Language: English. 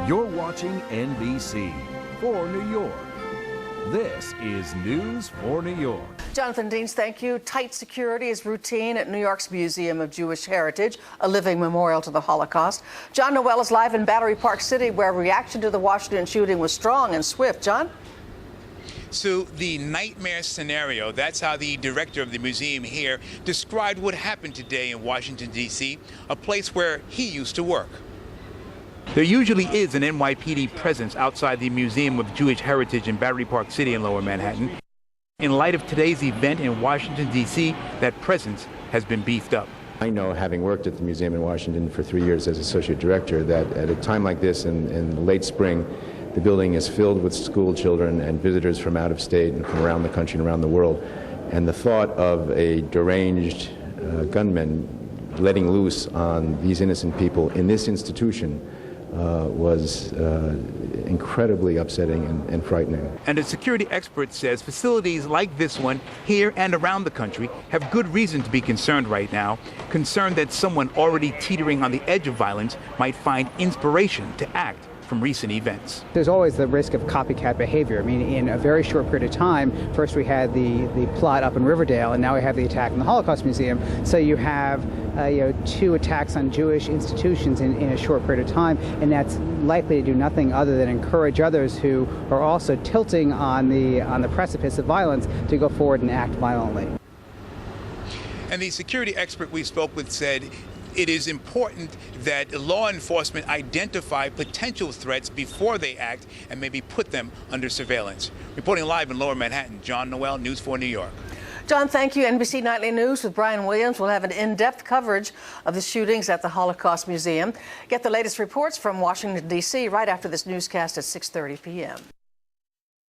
You're watching NBC for New York. This is News for New York. Jonathan Deans, thank you. Tight security is routine at New York's Museum of Jewish Heritage, a living memorial to the Holocaust. John Noel is live in Battery Park City, where reaction to the Washington shooting was strong and swift. John? So the nightmare scenario, that's how the director of the museum here described what happened today in Washington, D.C., a place where he used to work. There usually is an NYPD presence outside the Museum of Jewish Heritage in Battery Park City in Lower Manhattan. In light of today's event in Washington, D.C., that presence has been beefed up. I know, having worked at the museum in Washington for 3 years as associate director, that at a time like this in late spring, the building is filled with school children and visitors from out of state and from around the country and around the world. And the thought of a deranged gunman letting loose on these innocent people in this institution was incredibly upsetting and frightening. And a security expert says facilities like this one here and around the country have good reason to be concerned right now, concerned that someone already teetering on the edge of violence might find inspiration to act from recent events. There's always the risk of copycat behavior. I mean, in a very short period of time, first we had the plot up in Riverdale, and now we have the attack in the Holocaust Museum. So you have two attacks on Jewish institutions in a short period of time, and that's likely to do nothing other than encourage others who are also tilting on the precipice of violence to go forward and act violently. And the security expert we spoke with said it is important that law enforcement identify potential threats before they act and maybe put them under surveillance. Reporting live in Lower Manhattan, John Noel, News 4 New York. John, thank you. NBC Nightly News with Brian Williams will have an in-depth coverage of the shootings at the Holocaust Museum. Get the latest reports from Washington, D.C. right after this newscast at 6:30 p.m.